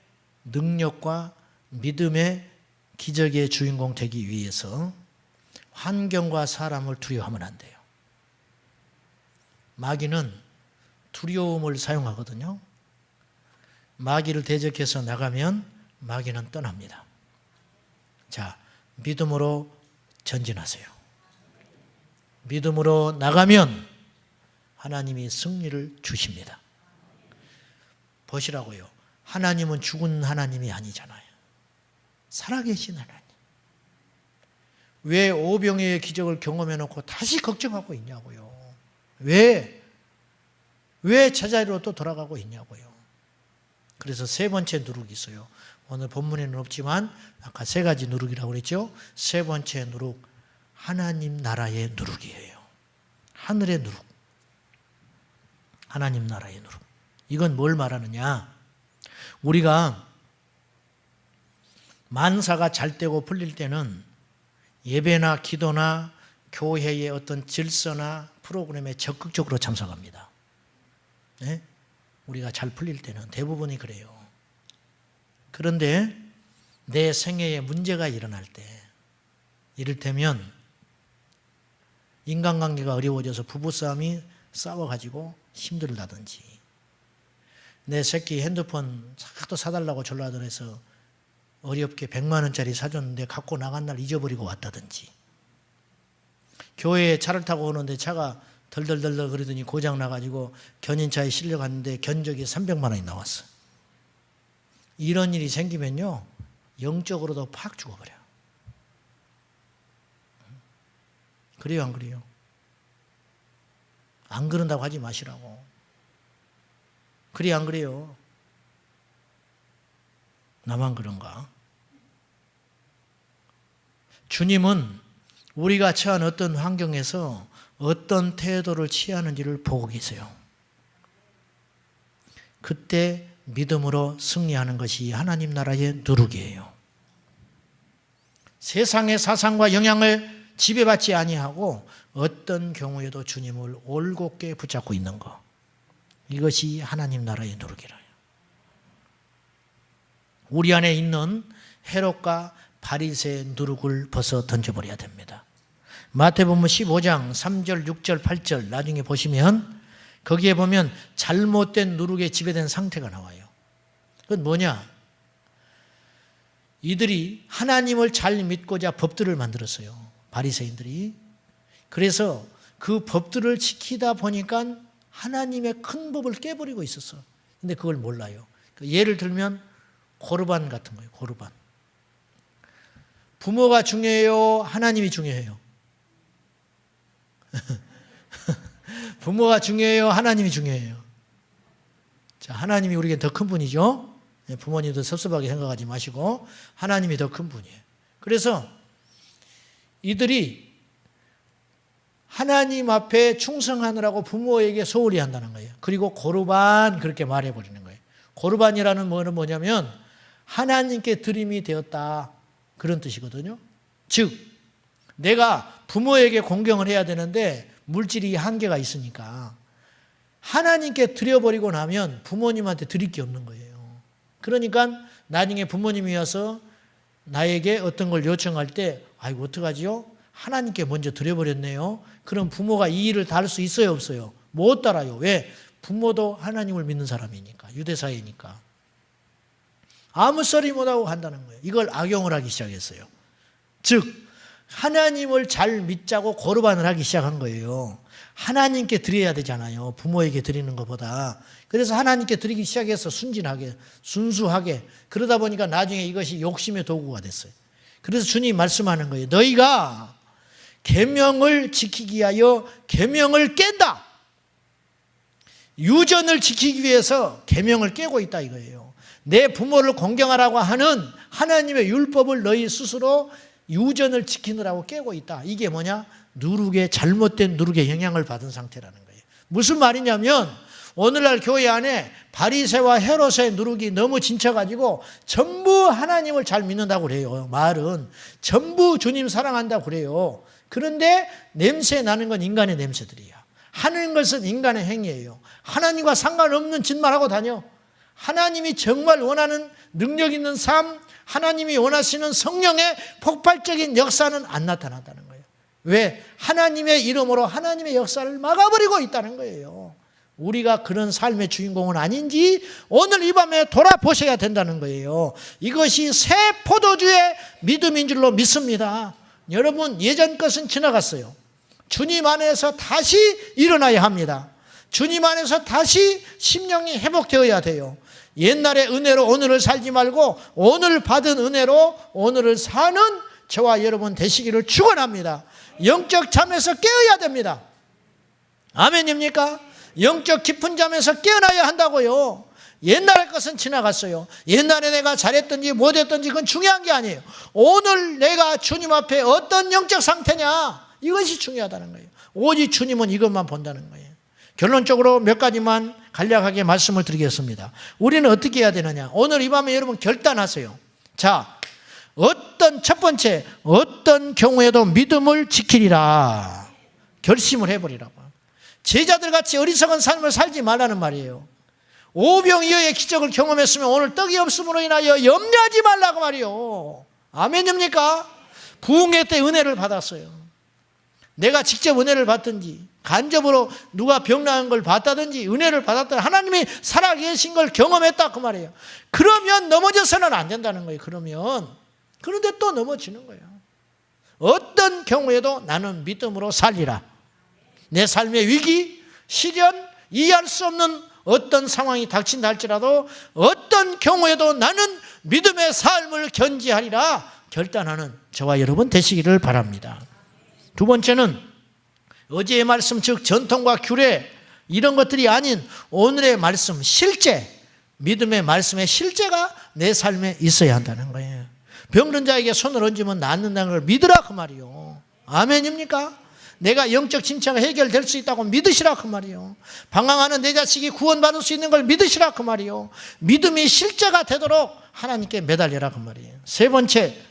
능력과 믿음의 기적의 주인공 되기 위해서 환경과 사람을 두려워하면 안 돼요. 마귀는 두려움을 사용하거든요. 마귀를 대적해서 나가면 마귀는 떠납니다. 자, 믿음으로 전진하세요. 믿음으로 나가면 하나님이 승리를 주십니다. 보시라고요. 하나님은 죽은 하나님이 아니잖아요. 살아계신 하나님. 왜 오병이의 기적을 경험해놓고 다시 걱정하고 있냐고요. 왜 제자리로 또 돌아가고 있냐고요. 그래서 세 번째 누룩이 있어요. 오늘 본문에는 없지만 아까 세 가지 누룩이라고 그랬죠. 세 번째 누룩, 하나님 나라의 누룩이에요. 하늘의 누룩. 하나님 나라의 누룩. 이건 뭘 말하느냐. 우리가 만사가 잘 되고 풀릴 때는 예배나 기도나 교회의 어떤 질서나 프로그램에 적극적으로 참석합니다. 네? 우리가 잘 풀릴 때는 대부분이 그래요. 그런데 내 생애에 문제가 일어날 때, 이를테면 인간관계가 어려워져서 부부싸움이 싸워가지고 힘들다든지, 내 새끼 핸드폰 자꾸 사달라고 전화해서 어렵게 100만 원짜리 사줬는데 갖고 나간 날 잊어버리고 왔다든지, 교회에 차를 타고 오는데 차가 덜덜덜덜 그러더니 고장 나가지고 견인차에 실려갔는데 견적이 300만 원이 나왔어. 이런 일이 생기면요, 영적으로도 팍 죽어버려. 그래요, 안 그래요? 안 그런다고 하지 마시라고. 그래, 안 그래요? 나만 그런가? 주님은 우리가 처한 어떤 환경에서 어떤 태도를 취하는지를 보고 계세요. 그때 믿음으로 승리하는 것이 하나님 나라의 누룩이에요. 세상의 사상과 영향을 지배받지 아니하고 어떤 경우에도 주님을 올곧게 붙잡고 있는 것, 이것이 하나님 나라의 누룩이라요. 우리 안에 있는 헤롯과 바리새의 누룩을 벗어 던져버려야 됩니다. 마태복음 15장 3절, 6절, 8절 나중에 보시면 거기에 보면 잘못된 누룩에 지배된 상태가 나와요. 그건 뭐냐? 이들이 하나님을 잘 믿고자 법들을 만들었어요. 바리새인들이. 그래서 그 법들을 지키다 보니까 하나님의 큰 법을 깨버리고 있었어. 근데 그걸 몰라요. 예를 들면 고르반 같은 거예요. 고르반. 부모가 중요해요? 하나님이 중요해요? 부모가 중요해요? 하나님이 중요해요? 자, 하나님이 우리에게 더 큰 분이죠. 부모님도 섭섭하게 생각하지 마시고 하나님이 더 큰 분이에요. 그래서 이들이 하나님 앞에 충성하느라고 부모에게 소홀히 한다는 거예요. 그리고 고르반 그렇게 말해버리는 거예요. 고르반이라는 말은 뭐냐면 하나님께 드림이 되었다, 그런 뜻이거든요. 즉 내가 부모에게 공경을 해야 되는데 물질이 한계가 있으니까 하나님께 드려버리고 나면 부모님한테 드릴 게 없는 거예요. 그러니까 나중에 부모님이 와서 나에게 어떤 걸 요청할 때 아이고 어떡하지요? 하나님께 먼저 드려버렸네요. 그럼 부모가 이 일을 다 할 수 있어요, 없어요? 못 따라요. 왜? 부모도 하나님을 믿는 사람이니까, 유대사회니까. 아무 소리 못하고 한다는 거예요. 이걸 악용을 하기 시작했어요. 즉 하나님을 잘 믿자고 고르반을 하기 시작한 거예요. 하나님께 드려야 되잖아요, 부모에게 드리는 것보다. 그래서 하나님께 드리기 시작해서 순진하게, 순수하게. 그러다 보니까 나중에 이것이 욕심의 도구가 됐어요. 그래서 주님이 말씀하는 거예요. 너희가 계명을 지키기 위하여 계명을 깬다. 유전을 지키기 위해서 계명을 깨고 있다 이거예요. 내 부모를 공경하라고 하는 하나님의 율법을 너희 스스로 유전을 지키느라고 깨고 있다. 이게 뭐냐? 누룩의, 잘못된 누룩의 영향을 받은 상태라는 거예요. 무슨 말이냐면 오늘날 교회 안에 바리새와 헤롯의 누룩이 너무 진쳐가지고 전부 하나님을 잘 믿는다고 그래요. 말은 전부 주님 사랑한다고 그래요. 그런데 냄새 나는 건 인간의 냄새들이야. 하는 것은 인간의 행위예요. 하나님과 상관없는 짓만 하고 다녀. 하나님이 정말 원하는 능력 있는 삶, 하나님이 원하시는 성령의 폭발적인 역사는 안 나타난다는 거예요. 왜? 하나님의 이름으로 하나님의 역사를 막아버리고 있다는 거예요. 우리가 그런 삶의 주인공은 아닌지 오늘 이 밤에 돌아보셔야 된다는 거예요. 이것이 새 포도주의 믿음인 줄로 믿습니다. 여러분, 예전 것은 지나갔어요. 주님 안에서 다시 일어나야 합니다. 주님 안에서 다시 심령이 회복되어야 돼요. 옛날의 은혜로 오늘을 살지 말고 오늘 받은 은혜로 오늘을 사는 저와 여러분 되시기를 축원합니다. 영적 잠에서 깨어야 됩니다. 아멘입니까? 영적 깊은 잠에서 깨어나야 한다고요. 옛날 것은 지나갔어요. 옛날에 내가 잘했든지 못했든지 그건 중요한 게 아니에요. 오늘 내가 주님 앞에 어떤 영적 상태냐, 이것이 중요하다는 거예요. 오직 주님은 이것만 본다는 거예요. 결론적으로 몇 가지만 간략하게 말씀을 드리겠습니다. 우리는 어떻게 해야 되느냐? 오늘 이 밤에 여러분 결단하세요. 자, 첫 번째, 어떤 경우에도 믿음을 지키리라. 결심을 해버리라고. 제자들 같이 어리석은 삶을 살지 말라는 말이에요. 오병이어의 기적을 경험했으면 오늘 떡이 없음으로 인하여 염려하지 말라고 말이요. 아멘입니까? 부흥회 때 은혜를 받았어요. 내가 직접 은혜를 받든지 간접으로 누가 병 나은 걸 봤다든지 은혜를 받았다, 하나님이 살아계신 걸 경험했다 그 말이에요. 그러면 넘어져서는 안 된다는 거예요. 그런데 또 넘어지는 거예요. 어떤 경우에도 나는 믿음으로 살리라. 내 삶의 위기, 시련, 이해할 수 없는 어떤 상황이 닥친다 할지라도 어떤 경우에도 나는 믿음의 삶을 견지하리라 결단하는 저와 여러분 되시기를 바랍니다. 두 번째는 어제의 말씀, 즉 전통과 규례 이런 것들이 아닌 오늘의 말씀, 실제, 믿음의 말씀의 실제가 내 삶에 있어야 한다는 거예요. 병든 자에게 손을 얹으면 낫는다는 걸 믿으라 그 말이요. 아멘입니까? 내가 영적 침체가 해결될 수 있다고 믿으시라 그 말이요. 방황하는 내 자식이 구원받을 수 있는 걸 믿으시라 그 말이요. 믿음이 실제가 되도록 하나님께 매달려라 그 말이에요. 세 번째,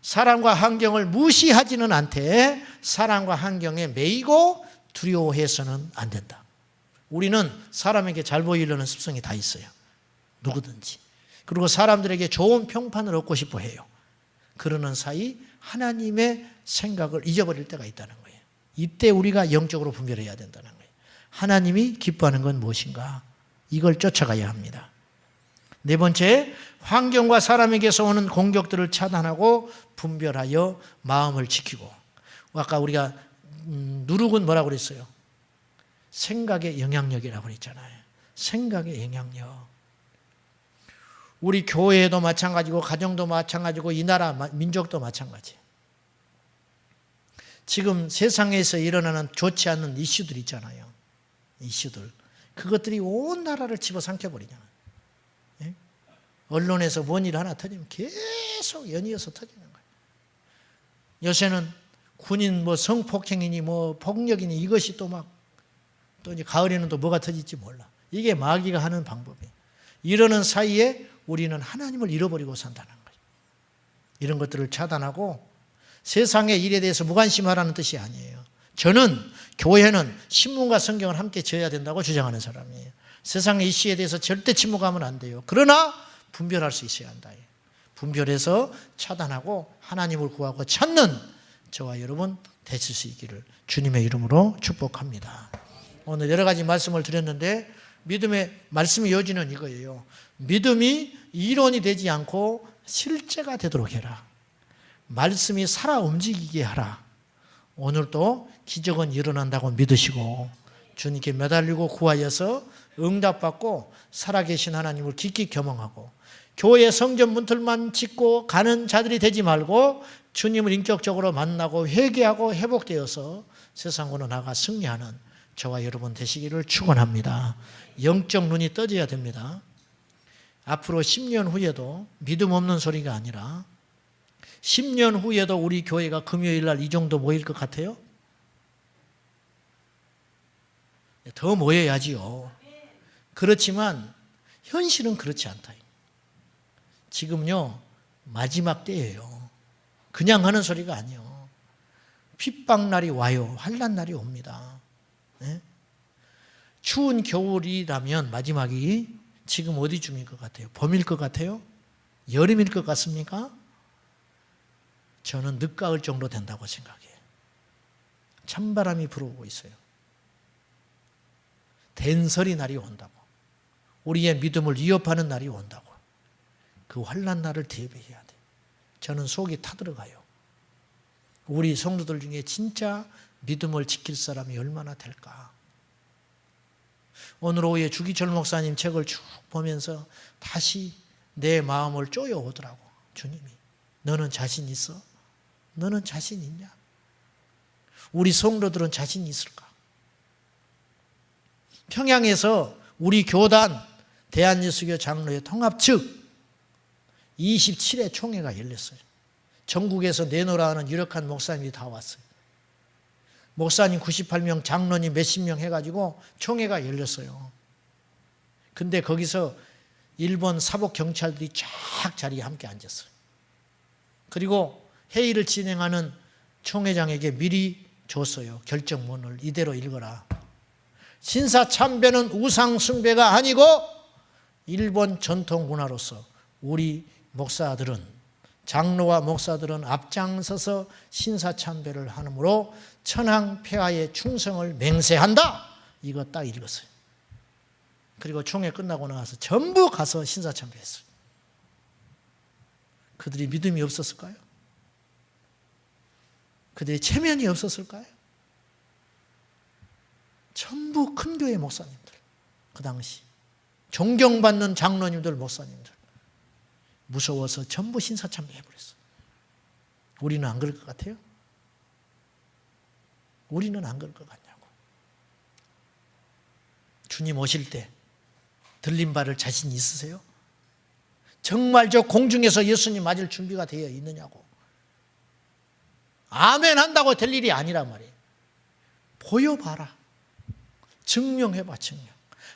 사람과 환경을 무시하지는 않되 사람과 환경에 매이고 두려워해서는 안 된다. 우리는 사람에게 잘 보이려는 습성이 다 있어요. 누구든지. 그리고 사람들에게 좋은 평판을 얻고 싶어 해요. 그러는 사이 하나님의 생각을 잊어버릴 때가 있다는 거예요. 이때 우리가 영적으로 분별해야 된다는 거예요. 하나님이 기뻐하는 건 무엇인가? 이걸 쫓아가야 합니다. 네 번째, 환경과 사람에게서 오는 공격들을 차단하고 분별하여 마음을 지키고, 아까 우리가 누룩은 뭐라고 그랬어요? 생각의 영향력이라고 그랬잖아요. 생각의 영향력. 우리 교회도 마찬가지고 가정도 마찬가지고 이 나라 민족도 마찬가지예요. 지금 세상에서 일어나는 좋지 않는 이슈들 있잖아요. 이슈들. 그것들이 온 나라를 집어삼켜버리잖아요. 예? 언론에서 뭔 일 하나 터지면 계속 연이어서 터지는 거예요. 요새는 군인 뭐 성폭행이니 뭐 폭력이니 이것이 또 이제 가을에는 또 뭐가 터질지 몰라. 이게 마귀가 하는 방법이에요. 이러는 사이에 우리는 하나님을 잃어버리고 산다는 거예요. 이런 것들을 차단하고 세상의 일에 대해서 무관심하라는 뜻이 아니에요. 저는 교회는 신문과 성경을 함께 지어야 된다고 주장하는 사람이에요. 세상의 이슈에 대해서 절대 침묵하면 안 돼요. 그러나 분별할 수 있어야 한다. 분별해서 차단하고 하나님을 구하고 찾는 저와 여러분 되실 수 있기를 주님의 이름으로 축복합니다. 오늘 여러 가지 말씀을 드렸는데 믿음의 말씀의 요지는 이거예요. 믿음이 이론이 되지 않고 실제가 되도록 해라. 말씀이 살아 움직이게 하라. 오늘도 기적은 일어난다고 믿으시고 주님께 매달리고 구하여서 응답받고 살아계신 하나님을 깊이 경험하고 교회 성전 문틀만 짓고 가는 자들이 되지 말고 주님을 인격적으로 만나고 회개하고 회복되어서 세상으로 나가 승리하는 저와 여러분 되시기를 축원합니다. 영적 눈이 떠져야 됩니다. 앞으로 10년 후에도 믿음 없는 소리가 아니라 10년 후에도 우리 교회가 금요일 날 이 정도 모일 것 같아요? 더 모여야지요. 그렇지만 현실은 그렇지 않다. 지금요 마지막 때예요. 그냥 하는 소리가 아니에요. 핍박날이 와요. 환난 날이 옵니다. 네? 추운 겨울이라면 마지막이 지금 어디쯤일 것 같아요? 봄일 것 같아요? 여름일 것 같습니까? 저는 늦가을 정도 된다고 생각해요. 찬바람이 불어오고 있어요. 된설이 날이 온다고. 우리의 믿음을 위협하는 날이 온다고. 그 환난 날을 대비해야 돼요. 저는 속이 타들어가요. 우리 성도들 중에 진짜 믿음을 지킬 사람이 얼마나 될까? 오늘 오후에 주기철 목사님 책을 쭉 보면서 다시 내 마음을 쪼여오더라고. 주님이 너는 자신 있어? 너는 자신 있냐? 우리 성도들은 자신 있을까? 평양에서 우리 교단 대한예수교 장로회 통합 측 27회 총회가 열렸어요. 전국에서 내노라 하는 유력한 목사님이 다 왔어요. 목사님 98명, 장로님 몇십 명 해가지고 총회가 열렸어요. 근데 거기서 일본 사복 경찰들이 쫙 자리에 함께 앉았어요. 그리고 회의를 진행하는 총회장에게 미리 줬어요. 결정문을 이대로 읽어라. 신사참배는 우상 숭배가 아니고 일본 전통 문화로서 우리 목사들은, 장로와 목사들은 앞장서서 신사참배를 하므로 천황폐하의 충성을 맹세한다. 이거 딱 읽었어요. 그리고 총회 끝나고 나서 전부 가서 신사참배했어요. 그들이 믿음이 없었을까요? 그들의 체면이 없었을까요? 전부 큰 교회 목사님들, 그 당시 존경받는 장로님들, 목사님들 무서워서 전부 신사참배 해버렸어요. 우리는 안 그럴 것 같아요? 우리는 안 그럴 것 같냐고. 주님 오실 때 들린 바를 자신 있으세요? 정말 저 공중에서 예수님 맞을 준비가 되어 있느냐고. 아멘 한다고 될 일이 아니란 말이에요. 보여봐라. 증명해봐, 증명.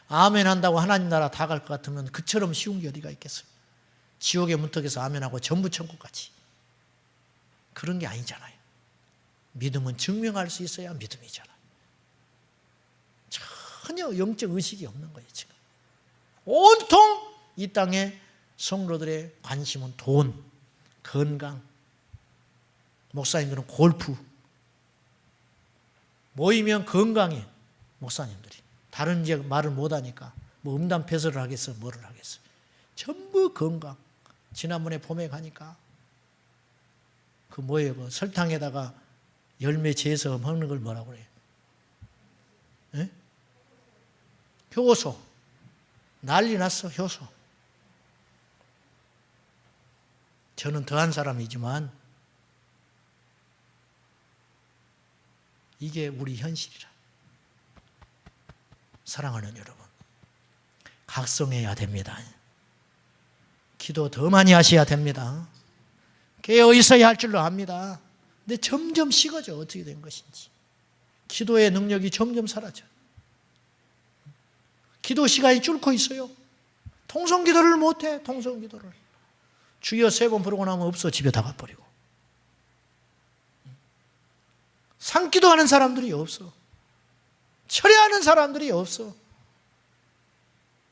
아멘 한다고 하나님 나라 다 갈 것 같으면 그처럼 쉬운 게 어디가 있겠어요? 지옥의 문턱에서 아멘하고 전부 천국 같이. 그런 게 아니잖아요. 믿음은 증명할 수 있어야 믿음이잖아요. 전혀 영적 의식이 없는 거예요, 지금. 온통 이 땅의 성도들의 관심은 돈, 건강, 목사님들은 골프, 모이면 건강해, 목사님들이. 다른 지역 말을 못하니까 뭐 음담패설을 하겠어, 뭐를 하겠어. 전부 건강. 지난번에 봄에 가니까 그 뭐예요, 그 설탕에다가 열매 재서 먹는 걸 뭐라고 그래요? 예? 효소. 난리 났어, 효소. 저는 더한 사람이지만 이게 우리 현실이라. 사랑하는 여러분, 각성해야 됩니다. 기도 더 많이 하셔야 됩니다. 깨어 있어야 할 줄로 압니다. 근데 점점 식어져. 어떻게 된 것인지. 기도의 능력이 점점 사라져. 기도 시간이 줄고 있어요. 통성기도를 못해. 통성기도를. 주여 3번 부르고 나면 없어. 집에 다 가버리고. 산기도하는 사람들이 없어. 철회하는 사람들이 없어.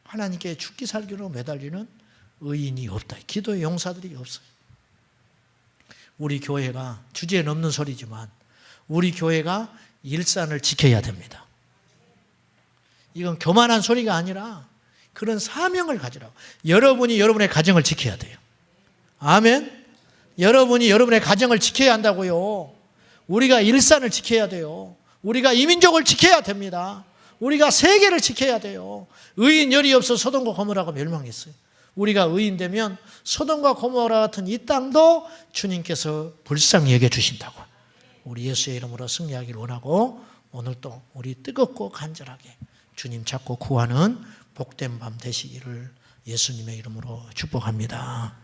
하나님께 죽기 살기로 매달리는 의인이 없다. 기도의 용사들이 없어요. 우리 교회가, 주제에 넘는 소리지만 우리 교회가 일산을 지켜야 됩니다. 이건 교만한 소리가 아니라 그런 사명을 가지라고. 여러분이 여러분의 가정을 지켜야 돼요. 아멘. 여러분이 여러분의 가정을 지켜야 한다고요. 우리가 일산을 지켜야 돼요. 우리가 이 민족을 지켜야 됩니다. 우리가 세계를 지켜야 돼요. 의인 열이 없어 소돔과 고모라가 멸망했어요. 우리가 의인 되면 소돔과 고모라 같은 이 땅도 주님께서 불쌍히 여겨주신다고. 우리 예수의 이름으로 승리하기를 원하고, 오늘도 우리 뜨겁고 간절하게 주님 찾고 구하는 복된 밤 되시기를 예수님의 이름으로 축복합니다.